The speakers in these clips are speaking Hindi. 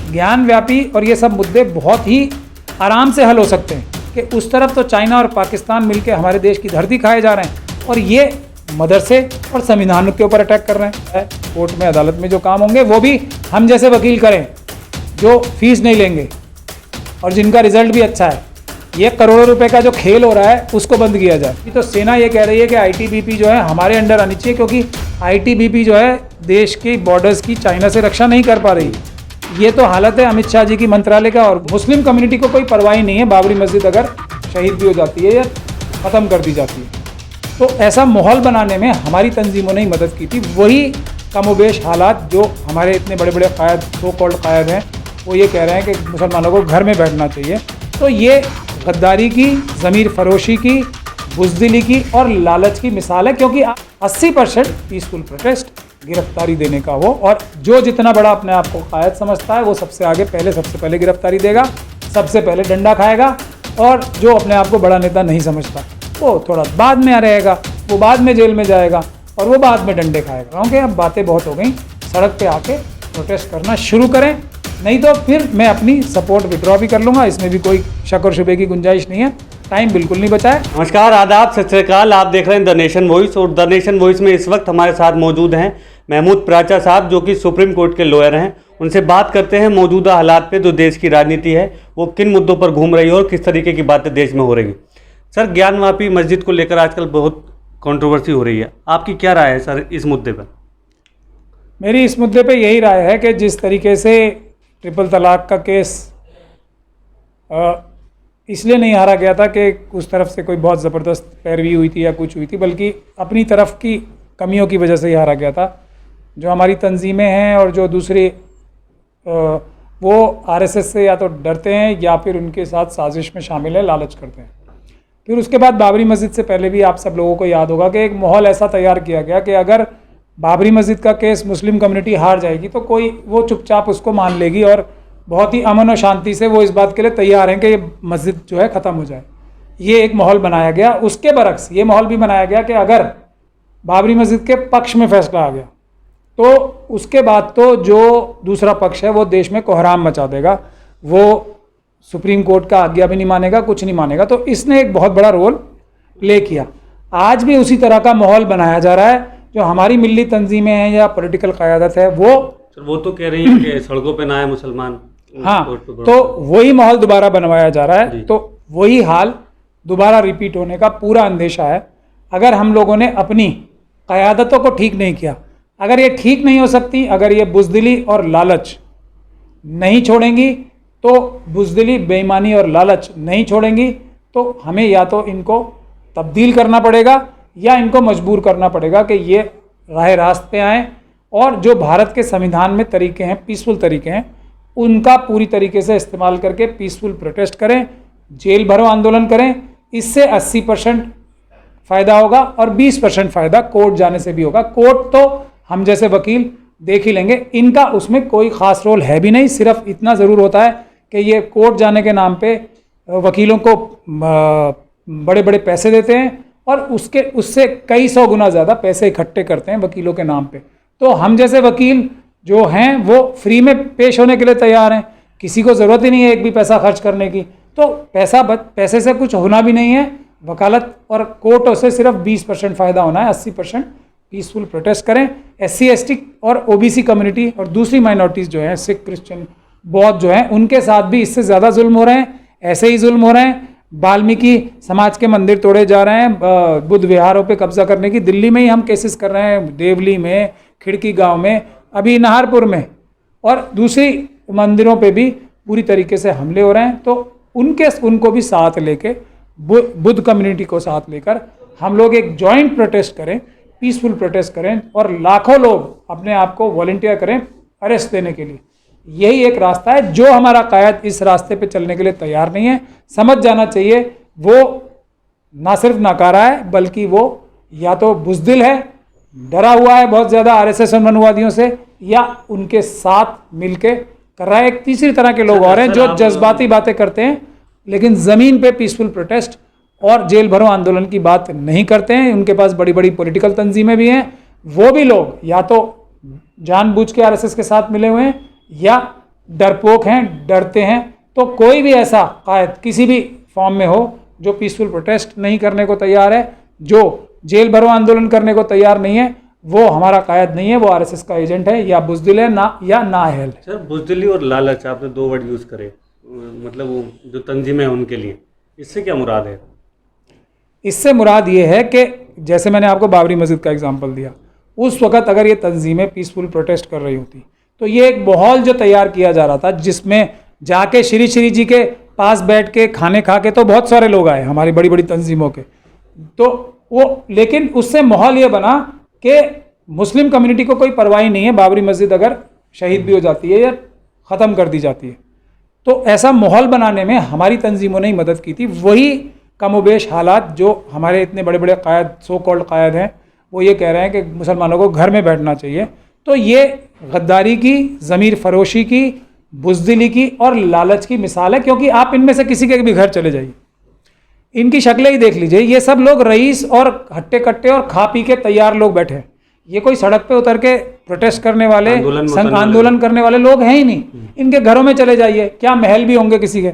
ज्ञान व्यापी और ये सब मुद्दे बहुत ही आराम से हल हो सकते हैं कि उस तरफ तो चाइना और पाकिस्तान मिलकर हमारे देश की धरती खाए जा रहे हैं और ये मदरसे और संविधान के ऊपर अटैक कर रहे हैं। कोर्ट में अदालत में जो काम होंगे वो भी हम जैसे वकील करें जो फीस नहीं लेंगे और जिनका रिजल्ट भी अच्छा है। ये करोड़ों रुपए का जो खेल हो रहा है उसको बंद किया जाए। तो सेना ये कह रही है कि आईटीबीपी जो है हमारे अंडर आनी चाहिए, क्योंकि आईटीबीपी जो है देश की बॉर्डर्स की चाइना से रक्षा नहीं कर पा रही। ये तो हालत है अमित शाह जी की मंत्रालय का। और मुस्लिम कम्युनिटी को कोई परवाह नहीं है, बाबरी मस्जिद अगर शहीद भी हो जाती है या ख़त्म कर दी जाती है। तो ऐसा माहौल बनाने में हमारी तंजीमों ने ही मदद की थी। वही कमोबेश हालात जो हमारे इतने बड़े बड़े कायद, सो कॉल्ड कायद हैं, वो ये कह रहे हैं कि मुसलमानों को घर में बैठना चाहिए। तो ये गद्दारी की, ज़मीर फरोशी की, बुज़दिली की और लालच की मिसाल है, क्योंकि 80% पीसफुल प्रोटेस्ट गिरफ्तारी देने का हो, और जो जितना बड़ा अपने आप को कायद समझता है वो सबसे आगे सबसे पहले गिरफ्तारी देगा, सबसे पहले डंडा खाएगा, और जो अपने आप को बड़ा नेता नहीं समझता वो थोड़ा बाद में रहेगा, वो बाद में जेल में जाएगा और वो बाद में डंडे खाएगा। क्योंकि अब बातें बहुत हो गई, सड़क पे आके प्रोटेस्ट करना शुरू करें, नहीं तो फिर मैं अपनी सपोर्ट विड्रॉ भी कर लूँगा। इसमें भी कोई शक और शुबे की गुंजाइश नहीं है। टाइम बिल्कुल नहीं बचा है। नमस्कार, आदाब, सत श्री अकाल। आप देख रहे हैं द नेशन वॉइस, और द नेशन वॉइस में इस वक्त हमारे साथ मौजूद हैं महमूद पराचा साहब, जो कि सुप्रीम कोर्ट के लॉयर हैं। उनसे बात करते हैं मौजूदा हालात पे, जो देश की राजनीति है वो किन मुद्दों पर घूम रही है और किस तरीके की बातें देश में हो रही हैं। सर, ज्ञानवापी मस्जिद को लेकर आजकल बहुत कंट्रोवर्सी हो रही है, आपकी क्या राय है सर इस मुद्दे पर? मेरी इस मुद्दे पे यही राय है कि जिस तरीके से ट्रिपल तलाक का केस इसलिए नहीं हारा गया था कि उस तरफ से कोई बहुत ज़बरदस्त पैरवी हुई थी या कुछ हुई थी, बल्कि अपनी तरफ की कमियों की वजह से ही हारा गया था। जो हमारी तंजीमें हैं और जो दूसरी वो आरएसएस से या तो डरते हैं या फिर उनके साथ साजिश में शामिल है, लालच करते हैं। फिर उसके बाद बाबरी मस्जिद से पहले भी आप सब लोगों को याद होगा कि एक माहौल ऐसा तैयार किया गया कि अगर बाबरी मस्जिद का केस मुस्लिम कम्युनिटी हार जाएगी तो कोई वो चुपचाप उसको मान लेगी और बहुत ही अमन और शांति से वो इस बात के लिए तैयार हैं कि ये मस्जिद जो है ख़त्म हो जाए। ये एक माहौल बनाया गया। उसके बरक्स ये माहौल भी बनाया गया कि अगर बाबरी मस्जिद के पक्ष में फैसला आ गया तो उसके बाद तो जो दूसरा पक्ष है वो देश में कोहराम मचा देगा, वो सुप्रीम कोर्ट का आज्ञा भी नहीं मानेगा, कुछ नहीं मानेगा। तो इसने एक बहुत बड़ा रोल प्ले किया। आज भी उसी तरह का माहौल बनाया जा रहा है। जो हमारी मिली तंजीमें हैं या पॉलिटिकल क़यादत है वो तो कह रही है कि सड़कों पे ना आए मुसलमान। हाँ, तो वही माहौल दोबारा बनवाया जा रहा है। तो वही हाल दोबारा रिपीट होने का पूरा अंदेशा है अगर हम लोगों ने अपनी क़यादतों को ठीक नहीं किया। अगर ये ठीक नहीं हो सकती, अगर ये बुज़दिली और लालच नहीं छोड़ेंगी, तो बुज़दिली, बेईमानी और लालच नहीं छोड़ेंगी, तो हमें या तो इनको तब्दील करना पड़ेगा या इनको मजबूर करना पड़ेगा कि ये राह रास्त पे आएँ और जो भारत के संविधान में तरीके हैं, पीसफुल तरीके हैं, उनका पूरी तरीके से इस्तेमाल करके पीसफुल प्रोटेस्ट करें, जेल भरो आंदोलन करें। इससे 80% फ़ायदा होगा और 20% फ़ायदा कोर्ट जाने से भी होगा। कोर्ट तो हम जैसे वकील देख ही लेंगे, इनका उसमें कोई ख़ास रोल है भी नहीं। सिर्फ इतना ज़रूर होता है कि ये कोर्ट जाने के नाम पे वकीलों को बड़े बड़े पैसे देते हैं और उससे कई सौ गुना ज़्यादा पैसे इकट्ठे करते हैं वकीलों के नाम पे। तो हम जैसे वकील जो हैं वो फ्री में पेश होने के लिए तैयार हैं, किसी को ज़रूरत ही नहीं है एक भी पैसा खर्च करने की। तो पैसे से कुछ होना भी नहीं है। वकालत और कोर्टों से सिर्फ 20% फ़ायदा होना है, 80% पीसफुल प्रोटेस्ट करें। SC ST और OBC कम्युनिटी और दूसरी माइनॉरिटीज़ जो हैं, सिख, क्रिश्चियन, बौद्ध जो हैं, उनके साथ भी इससे ज़्यादा जुल्म हो रहे हैं। ऐसे ही जुल्म हो रहे हैं। वाल्मीकि समाज के मंदिर तोड़े जा रहे हैं, बुद्ध विहारों पे कब्जा करने की दिल्ली में ही हम केसेस कर रहे हैं, देवली में, खिड़की गांव में, अभी नाहरपुर में, और दूसरी मंदिरों पे भी पूरी तरीके से हमले हो रहे हैं। तो उनको भी साथ लेके, बुद्ध कम्युनिटी को साथ लेकर हम लोग एक जॉइंट प्रोटेस्ट करें, पीसफुल प्रोटेस्ट करें और लाखों लोग अपने आप को वॉलंटियर करें अरेस्ट देने के लिए। यही एक रास्ता है। जो हमारा कायद इस रास्ते पे चलने के लिए तैयार नहीं है, समझ जाना चाहिए वो ना सिर्फ नाकारा है, बल्कि वो या तो बुज़दिल है, डरा हुआ है बहुत ज़्यादा RSS और मनुवादियों से, या उनके साथ मिलके कर रहा है। एक तीसरी तरह के लोग और हैं जो जज्बाती बातें करते हैं लेकिन ज़मीन पे पीसफुल प्रोटेस्ट और जेल भरो आंदोलन की बात नहीं करते हैं। उनके पास बड़ी बड़ी पॉलिटिकल तंजीमें भी हैं। वो भी लोग या तो जानबूझ के RSS के साथ मिले हुए हैं या डरपोक हैं, डरते हैं। तो कोई भी ऐसा कायद किसी भी फॉर्म में हो जो पीसफुल प्रोटेस्ट नहीं करने को तैयार है, जो जेल भरो आंदोलन करने को तैयार नहीं है, वो हमारा कायद नहीं है, वो आरएसएस का एजेंट है, या बुजदिल है ना, या नाअहल है। सर बुजदिली और लालच आपने दो वर्ड यूज़ करे, मतलब वो जो तंजीमें हैं उनके लिए, इससे क्या मुराद है? इससे मुराद ये है कि जैसे मैंने आपको बाबरी मस्जिद का एग्जांपल दिया, उस वक्त अगर ये तंजीमें पीसफुल प्रोटेस्ट कर रही होती तो ये एक माहौल जो तैयार किया जा रहा था, जिसमें जाके श्री श्री जी के पास बैठ के खाने खा के तो बहुत सारे लोग आए हमारी बड़ी बड़ी तंजीमों के, तो वो, लेकिन उससे माहौल ये बना कि मुस्लिम कम्युनिटी को कोई परवाह नहीं है, बाबरी मस्जिद अगर शहीद भी हो जाती है या ख़त्म कर दी जाती है। तो ऐसा माहौल बनाने में हमारी तंजीमों ने ही मदद की थी। वही कमोबेश हालात जो हमारे इतने बड़े बड़े कायद, सो कॉल्ड कायद हैं, वो ये कह रहे हैं कि मुसलमानों को घर में बैठना चाहिए। तो ये गद्दारी की, ज़मीर फरोशी की, बुज़दिली की और लालच की मिसाल है, क्योंकि आप इनमें से किसी के भी घर चले जाइए, इनकी शक्लें ही देख लीजिए, ये सब लोग रईस और हट्टे कट्टे और खा पी के तैयार लोग बैठे हैं। ये कोई सड़क पे उतर के प्रोटेस्ट करने वाले, आंदोलन करने वाले लोग हैं ही नहीं। इनके घरों में चले जाइए, क्या महल भी होंगे किसी के।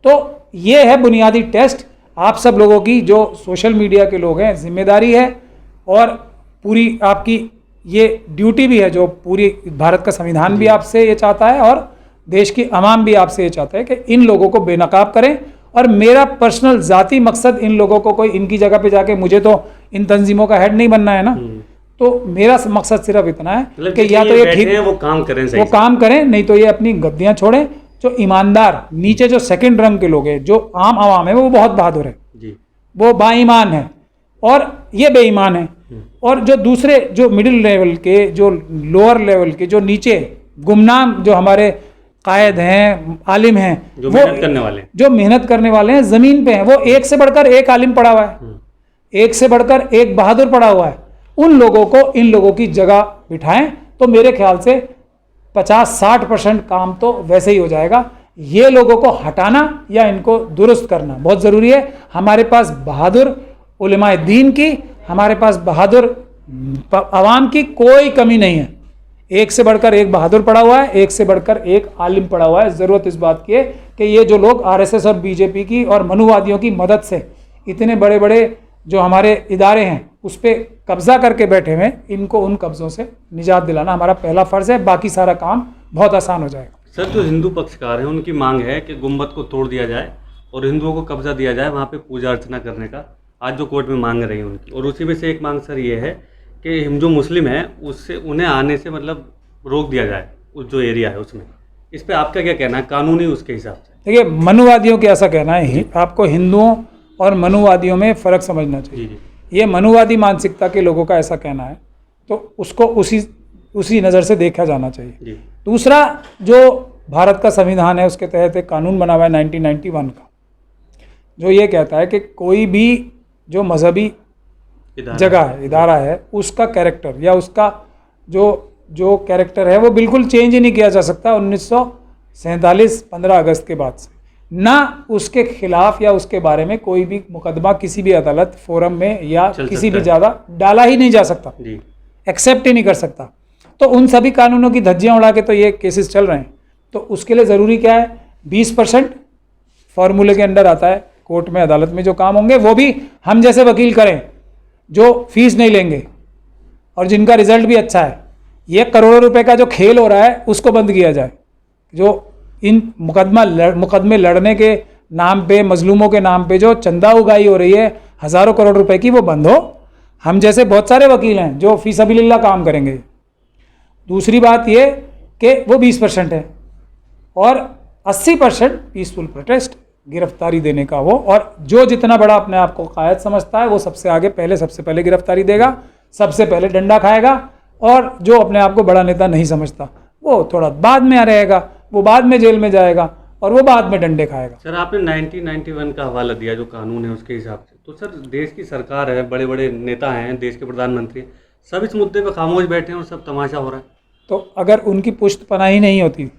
तो ये है बुनियादी टेस्ट आप सब लोगों की, जो सोशल मीडिया के लोग हैं, जिम्मेदारी है और पूरी आपकी ये ड्यूटी भी है, जो पूरी भारत का संविधान भी आपसे ये चाहता है और देश की आवाम भी आपसे ये चाहता है कि इन लोगों को बेनकाब करें। और मेरा पर्सनल ज़ाती मकसद इन लोगों को, कोई इनकी जगह पे जाके मुझे तो इन तंजीमों का हेड नहीं बनना है ना, तो मेरा मकसद सिर्फ इतना है कि या तो ये ठीक वो काम करें, वो काम करें, नहीं तो ये अपनी गद्दियाँ छोड़ें। जो ईमानदार नीचे जो सेकंड रंग के लोग हैं, जो आम आवाम है, वो बहुत बहादुर है जी, वो बाईमान है और ये बेईमान है। और जो दूसरे, जो मिडिल लेवल के, जो लोअर लेवल के, जो नीचे गुमनाम जो हमारे कायद हैं, आलिम हैं, जो मेहनत करने वाले हैं, जो मेहनत करने वाले हैं, ज़मीन पे हैं, वो एक से बढ़कर एक आलिम पड़ा हुआ है, एक से बढ़कर एक बहादुर पड़ा हुआ है। उन लोगों को इन लोगों की जगह बिठाएं तो मेरे ख्याल से 50-60% काम तो वैसे ही हो जाएगा। ये लोगों को हटाना या इनको दुरुस्त करना बहुत ज़रूरी है। हमारे पास बहादुर उलमाए दीन की, हमारे पास बहादुर आवाम की कोई कमी नहीं है। एक से बढ़कर एक बहादुर पड़ा हुआ है, एक से बढ़कर एक आलिम पड़ा हुआ है। ज़रूरत इस बात की है कि ये जो लोग आरएसएस और बीजेपी की और मनुवादियों की मदद से इतने बड़े बड़े जो हमारे इदारे हैं उस पर कब्ज़ा करके बैठे हुए, इनको उन कब्ज़ों से निजात दिलाना हमारा पहला फ़र्ज़ है। बाकी सारा काम बहुत आसान हो जाएगा। सर, जो हिंदू पक्षकार हैं उनकी मांग है कि गुम्बद को तोड़ दिया जाए और हिंदुओं को कब्जा दिया जाए वहाँ पे पूजा अर्चना करने का, आज जो कोर्ट में मांग रही है उनकी। और उसी में से एक मांग सर ये है कि हम जो मुस्लिम हैं उससे उन्हें आने से मतलब रोक दिया जाए उस जो एरिया है उसमें। इस पर आपका क्या कहना है कानूनी उसके हिसाब से? देखिए, मनुवादियों के ऐसा कहना है, आपको हिंदुओं और मनुवादियों में फ़र्क समझना चाहिए। जी। ये मनुवादी मानसिकता के लोगों का ऐसा कहना है, तो उसको उसी नज़र से देखा जाना चाहिए। जी। दूसरा, जो भारत का संविधान है उसके तहत एक कानून बना हुआ है 1991 का, जो ये कहता है कि कोई भी जो मजहबी जगह है, इदारा है, उसका कैरेक्टर या उसका जो कैरेक्टर है वो बिल्कुल चेंज ही नहीं किया जा सकता 1947 15 अगस्त के बाद से। ना उसके खिलाफ या उसके बारे में कोई भी मुकदमा किसी भी अदालत फोरम में या किसी भी ज़्यादा डाला ही नहीं जा सकता, एक्सेप्ट ही नहीं कर सकता। तो उन सभी कानूनों की धज्जियाँ उड़ा के तो ये केसेस चल रहे हैं। तो उसके लिए ज़रूरी क्या है, 20% फार्मूले के अंडर आता है। कोर्ट में, अदालत में जो काम होंगे वो भी हम जैसे वकील करें जो फीस नहीं लेंगे और जिनका रिजल्ट भी अच्छा है। ये करोड़ों रुपए का जो खेल हो रहा है उसको बंद किया जाए। जो इन मुकदमे लड़ने के नाम पे, मजलूमों के नाम पे जो चंदा उगाई हो रही है हज़ारों करोड़ रुपए की, वो बंद हो। हम जैसे बहुत सारे वकील हैं जो फी सबीलिल्लाह काम करेंगे। दूसरी बात ये कि वो 20% है और 80% पीसफुल प्रोटेस्ट, गिरफ्तारी देने का वो, और जो जितना बड़ा अपने आप को कायद समझता है वो सबसे आगे सबसे पहले गिरफ्तारी देगा, सबसे पहले डंडा खाएगा। और जो अपने आप को बड़ा नेता नहीं समझता वो थोड़ा बाद में आ रहेगा, वो बाद में जेल में जाएगा और वो बाद में डंडे खाएगा। सर, आपने 1991 का हवाला दिया जो कानून है उसके हिसाब से, तो सर देश की सरकार है, बड़े बड़े नेता हैं, देश के प्रधानमंत्री, सब इस मुद्दे पर खामोश बैठे हैं और सब तमाशा हो रहा है। तो अगर उनकी पुष्टपनाही नहीं होती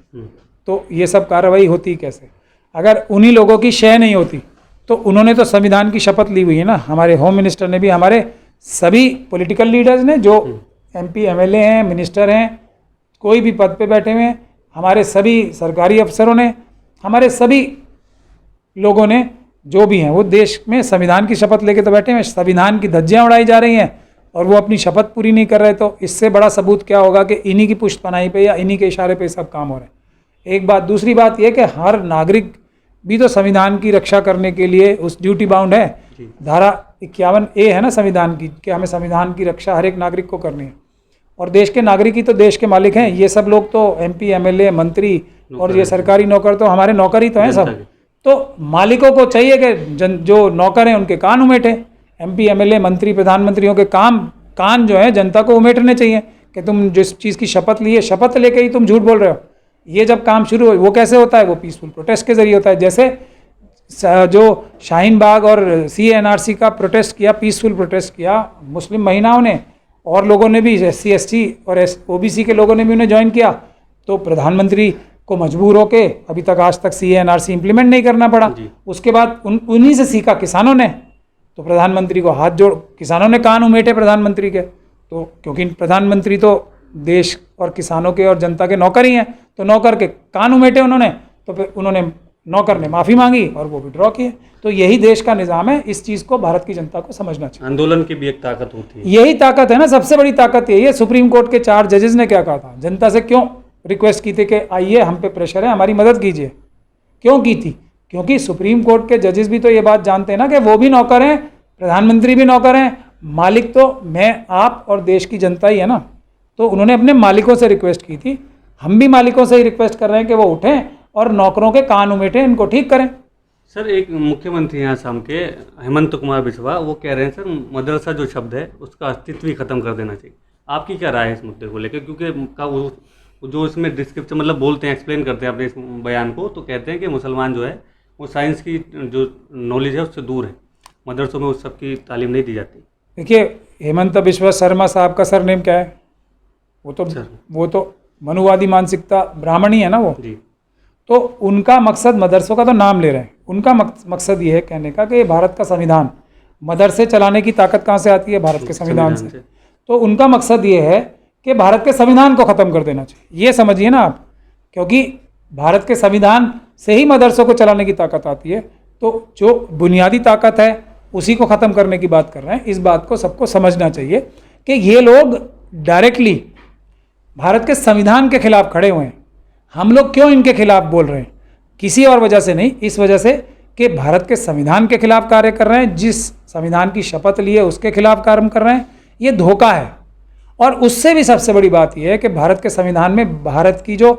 तो ये सब कार्रवाई होती कैसे? अगर उन्हीं लोगों की शय नहीं होती तो उन्होंने तो संविधान की शपथ ली हुई है ना। हमारे होम मिनिस्टर ने भी, हमारे सभी पॉलिटिकल लीडर्स ने, जो MP MLA हैं, मिनिस्टर हैं, कोई भी पद पे बैठे हुए हैं, हमारे सभी सरकारी अफसरों ने, हमारे सभी लोगों ने जो भी हैं वो देश में संविधान की शपथ लेके तो बैठे हैं, संविधान की धज्जियां उड़ाई जा रही हैं और वो अपनी शपथ पूरी नहीं कर रहे। तो इससे बड़ा सबूत क्या होगा कि इन्हीं की पुष्टपनाही पे या इन्हीं के इशारे पे सब काम हो रहे हैं। एक बात। दूसरी बात यह कि हर नागरिक भी तो संविधान की रक्षा करने के लिए उस ड्यूटी बाउंड है। धारा 51A है ना संविधान की, कि हमें संविधान की रक्षा हर एक नागरिक को करनी है। और देश के नागरिक ही तो देश के मालिक हैं। ये सब लोग तो MP MLA मंत्री और ये सरकारी नौकर तो हमारे नौकर ही तो हैं सब। तो मालिकों को चाहिए कि जो नौकर हैं उनके कान उमेटे। MP MLA मंत्री प्रधानमंत्रियों के कान जो है जनता को उमेटने चाहिए कि तुम जिस चीज़ की शपथ ली है, शपथ लेके ही तुम झूठ बोल रहे हो। ये जब काम शुरू हो, वो कैसे होता है? वो पीसफुल प्रोटेस्ट के जरिए होता है। जैसे जो शाहीन बाग और CA/NRC का प्रोटेस्ट किया, पीसफुल प्रोटेस्ट किया मुस्लिम महिलाओं ने, और लोगों ने भी, SC ST और OBC के लोगों ने भी उन्हें ज्वाइन किया। तो प्रधानमंत्री को मजबूर होके अभी तक आज तक CA/NRC इम्प्लीमेंट नहीं करना पड़ा। उसके बाद उन्हीं से सीखा किसानों ने, तो प्रधानमंत्री को हाथ जोड़, किसानों ने कान उमेटे प्रधानमंत्री के। तो क्योंकि प्रधानमंत्री तो देश और किसानों के और जनता के नौकर ही हैं, तो नौकर के कान उमेटे उन्होंने। तो फिर उन्होंने, नौकर ने माफ़ी मांगी और वो विड्रॉ किए। तो यही देश का निज़ाम है। इस चीज़ को भारत की जनता को समझना चाहिए। आंदोलन की भी एक ताकत होती है। यही ताकत है ना, सबसे बड़ी ताकत यही है। सुप्रीम कोर्ट के 4 जजेस ने क्या कहा था? जनता से क्यों रिक्वेस्ट की थी कि आइए, हम पे प्रेशर है, हमारी मदद कीजिए। क्यों की थी? क्योंकि सुप्रीम कोर्ट के जजेस भी तो ये बात जानते हैं ना कि वो भी नौकर हैं, प्रधानमंत्री भी नौकर हैं, मालिक तो मैं, आप और देश की जनता ही है ना। तो उन्होंने अपने मालिकों से रिक्वेस्ट की थी। हम भी मालिकों से ही रिक्वेस्ट कर रहे हैं कि वो उठें और नौकरों के कान उमेटें, इनको ठीक करें। सर, एक मुख्यमंत्री हैं असम के, हेमंत कुमार बिस्वा, वो कह रहे हैं सर मदरसा जो शब्द है उसका अस्तित्व ही खत्म कर देना चाहिए। आपकी क्या राय है इस मुद्दे को लेकर? क्योंकि जो इसमें डिस्क्रिप्शन मतलब बोलते हैं, एक्सप्लेन करते हैं अपने इस बयान को, तो कहते हैं कि मुसलमान जो है वो साइंस की जो नॉलेज है उससे दूर है, मदरसों में उस सब की तालीम नहीं दी जाती। देखिए, हेमंत बिस्वा शर्मा साहब का सरनेम क्या है? वो तो मनुवादी मानसिकता, ब्राह्मणी है ना वो जी। तो उनका मकसद, मदरसों का तो नाम ले रहे हैं, उनका मकसद ये है कहने का कि भारत का संविधान, मदरसे चलाने की ताकत कहाँ से आती है? भारत के संविधान से। तो उनका मकसद ये है कि भारत के संविधान को ख़त्म कर देना चाहिए। ये समझिए ना आप, क्योंकि भारत के संविधान से ही मदरसों को चलाने की ताकत आती है। तो जो बुनियादी ताकत है उसी को ख़त्म करने की बात कर रहे हैं। इस बात को सबको समझना चाहिए कि ये लोग डायरेक्टली भारत के संविधान के खिलाफ खड़े हुए हैं। हम लोग क्यों इनके खिलाफ बोल रहे हैं? किसी और वजह से नहीं, इस वजह से कि भारत के संविधान के खिलाफ कार्य कर रहे हैं। जिस संविधान की शपथ ली है उसके खिलाफ कार्य कर रहे हैं। ये धोखा है। और उससे भी सबसे बड़ी बात यह है कि भारत के संविधान में भारत की जो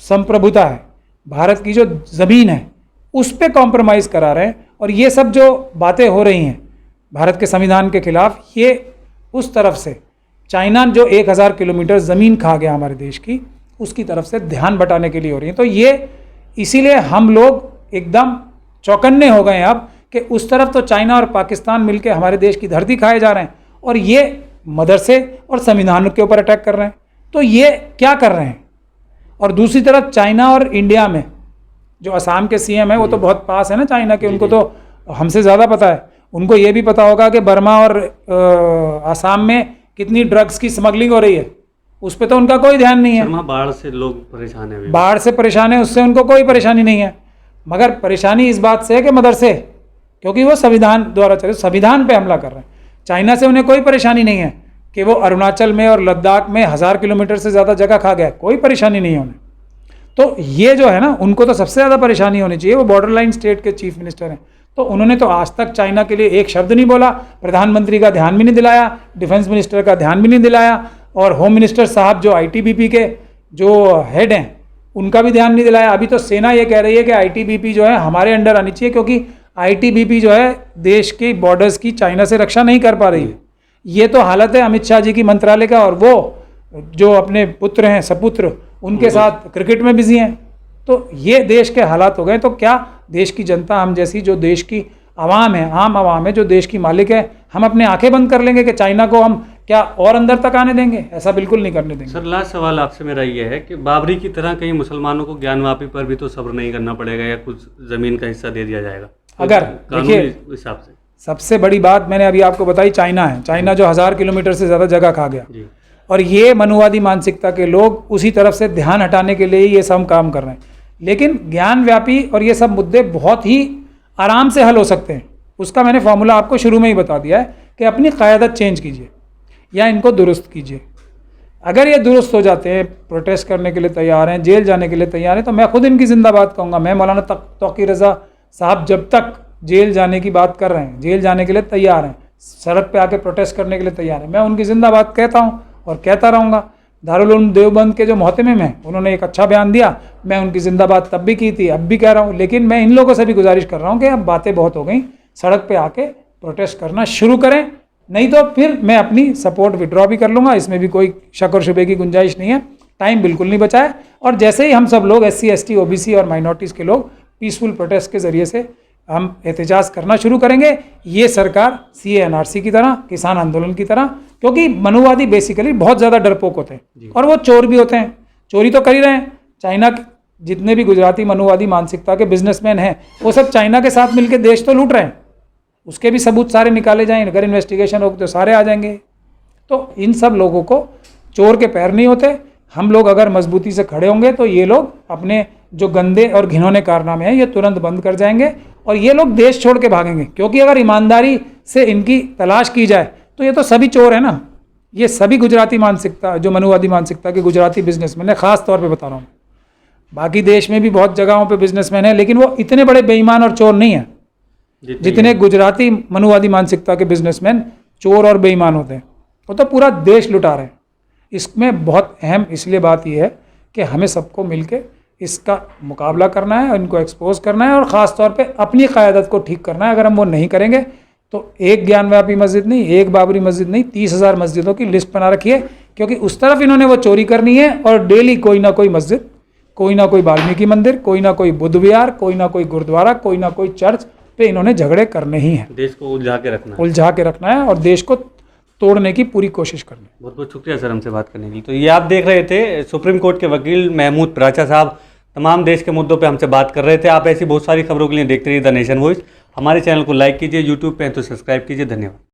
संप्रभुता है, भारत की जो ज़मीन है, उस पर कॉम्प्रोमाइज़ करा रहे हैं। और ये सब जो बातें हो रही हैं भारत के संविधान के खिलाफ, ये उस तरफ से चाइना जो 1000 किलोमीटर ज़मीन खा गया हमारे देश की, उसकी तरफ से ध्यान बटाने के लिए हो रही है। तो ये इसीलिए हम लोग एकदम चौकन्ने हो गए अब कि उस तरफ तो चाइना और पाकिस्तान मिलकर हमारे देश की धरती खाए जा रहे हैं और ये मदरसे और संविधान के ऊपर अटैक कर रहे हैं। तो ये क्या कर रहे हैं? और दूसरी तरफ चाइना और इंडिया में जो असम के CM है वो तो बहुत पास है ना चाइना के, उनको तो हमसे ज़्यादा पता है। उनको ये भी पता होगा कि बर्मा और असम में कितनी ड्रग्स की स्मगलिंग हो रही है, उस पर तो उनका कोई ध्यान नहीं है। बाढ़ से लोग परेशान हैं, बाढ़ से परेशान है, उससे उनको कोई परेशानी नहीं है। मगर परेशानी इस बात से है कि मदरसे, क्योंकि वो संविधान द्वारा चले, संविधान पे हमला कर रहे हैं। चाइना से उन्हें कोई परेशानी नहीं है कि वो अरुणाचल में और लद्दाख में 1000 किलोमीटर से ज़्यादा जगह खा गया, कोई परेशानी नहीं है उन्हें। तो ये जो है ना, उनको तो सबसे ज़्यादा परेशानी होनी चाहिए। वो बॉर्डर लाइन स्टेट के चीफ मिनिस्टर हैं, तो उन्होंने तो आज तक चाइना के लिए एक शब्द नहीं बोला, प्रधानमंत्री का ध्यान भी नहीं दिलाया, डिफेंस मिनिस्टर का ध्यान भी नहीं दिलाया, और होम मिनिस्टर साहब जो ITBP के जो हेड हैं उनका भी ध्यान नहीं दिलाया। अभी तो सेना ये कह रही है कि ITBP जो है हमारे अंडर आनी चाहिए, क्योंकि ITBP जो है देश के बॉर्डर्स की चाइना से रक्षा नहीं कर पा रही है। ये तो हालत है अमित शाह जी की मंत्रालय का, और वो जो अपने पुत्र हैं, सपुत्र, उनके साथ क्रिकेट में बिजी हैं। तो ये देश के हालात हो गए। तो क्या देश की जनता, हम जैसी जो देश की आवाम है, आम आवाम है, जो देश की मालिक है, हम अपने आंखें बंद कर लेंगे कि चाइना को हम क्या और अंदर तक आने देंगे? ऐसा बिल्कुल नहीं करने देंगे। सर, लास्ट सवाल आपसे मेरा ये है कि बाबरी की तरह कहीं मुसलमानों को ज्ञानवापी पर भी तो सब्र नहीं करना पड़ेगा, या कुछ ज़मीन का हिस्सा दे दिया जाएगा? अगर देखिए, हिसाब से सबसे बड़ी बात मैंने अभी आपको बताई, चाइना है। चाइना जो 1000 किलोमीटर से ज़्यादा जगह खा गया। और ये मनुवादी मानसिकता के लोग उसी तरफ से ध्यान हटाने के लिए ही ये सब काम कर रहे हैं। लेकिन ज्ञान व्यापी और ये सब मुद्दे बहुत ही आराम से हल हो सकते हैं। उसका मैंने फॉर्मूला आपको शुरू में ही बता दिया है कि अपनी क़यादत चेंज कीजिए या इनको दुरुस्त कीजिए। अगर ये दुरुस्त हो जाते हैं, प्रोटेस्ट करने के लिए तैयार हैं, जेल जाने के लिए तैयार हैं, तो मैं खुद इनकी जिंदाबाद कहूँगा। मैं मौलाना तौक़ीर रज़ा साहब जब तक जेल जाने की बात कर रहे हैं, जेल जाने के लिए तैयार हैं, सड़क पे आके प्रोटेस्ट करने के लिए तैयार हैं, मैं उनकी जिंदाबाद कहता हूँ और कहता रहूँगा। दारुल उलूम देवबंद के जो मोहतमिम हैं, उन्होंने एक अच्छा बयान दिया, मैं उनकी जिंदाबाद तब भी की थी, अब भी कह रहा हूँ। लेकिन मैं इन लोगों से भी गुजारिश कर रहा हूँ कि अब बातें बहुत हो गई, सड़क पे आके प्रोटेस्ट करना शुरू करें, नहीं तो फिर मैं अपनी सपोर्ट विड्रॉ भी कर लूँगा। इसमें भी कोई शक और शुबे की गुंजाइश नहीं है। टाइम बिल्कुल नहीं बचा है। और जैसे ही हम सब लोग SC ST OBC और माइनॉरिटीज़ के लोग पीसफुल प्रोटेस्ट के ज़रिए से हम एहतजाज करना शुरू करेंगे, ये सरकार CA NRC की तरह, किसान आंदोलन की तरह, क्योंकि मनुवादी बेसिकली बहुत ज़्यादा डरपोक होते हैं और वो चोर भी होते हैं, चोरी तो कर ही रहे हैं। चाइना के जितने भी गुजराती मनुवादी मानसिकता के बिजनेसमैन हैं, वो सब चाइना के साथ मिलकर देश तो लूट रहे हैं। उसके भी सबूत सारे निकाले जाएं, अगर इन्वेस्टिगेशन हो तो सारे आ जाएंगे। तो इन सब लोगों को चोर के पैर नहीं होते। हम लोग अगर मजबूती से खड़े होंगे तो ये लोग अपने जो गंदे और घिनौने कारनामे हैं ये तुरंत बंद कर जाएंगे और ये लोग देश छोड़ के भागेंगे। क्योंकि अगर ईमानदारी से इनकी तलाश की जाए तो ये तो सभी चोर है ना। ये सभी गुजराती मानसिकता, जो मनुवादी मानसिकता के गुजराती बिजनेसमैन है, ख़ास तौर पे बता रहा हूँ। बाकी देश में भी बहुत जगहों पे बिजनेसमैन है, लेकिन वो इतने बड़े बेईमान और चोर नहीं है जितने गुजराती मनुवादी मानसिकता के बिजनेसमैन चोर और बेईमान होते हैं। वो तो पूरा देश लुटा रहे हैं। इसमें बहुत अहम इसलिए बात यह है कि हमें सबको मिलके इसका मुकाबला करना है, इनको एक्सपोज करना है और ख़ास तौर पे अपनी क़यादत को ठीक करना है। अगर हम वो नहीं करेंगे तो एक ज्ञानव्यापी मस्जिद नहीं, एक बाबरी मस्जिद नहीं, 30,000 मस्जिदों की लिस्ट बना रखी है। क्योंकि उस तरफ इन्होंने वो चोरी करनी है और डेली कोई ना कोई मस्जिद, कोई ना कोई वाल्मीकि मंदिर, कोई ना कोई बुद्ध विहार, कोई ना कोई गुरुद्वारा, कोई ना कोई चर्च पे इन्होंने झगड़े करने ही हैं। देश को उलझा के रखना है और देश को तोड़ने की पूरी कोशिश करनी है। बहुत बहुत शुक्रिया सर हमसे बात करने के लिए। तो ये आप देख रहे थे सुप्रीम कोर्ट के वकील महमूद प्राचा साहब तमाम देश के मुद्दों पे हमसे बात कर रहे थे। आप ऐसी बहुत सारी खबरों के लिए देखते रहिए द नेशन वॉइस। हमारे चैनल को लाइक कीजिए, यूट्यूब पे हैं तो सब्सक्राइब कीजिए। धन्यवाद।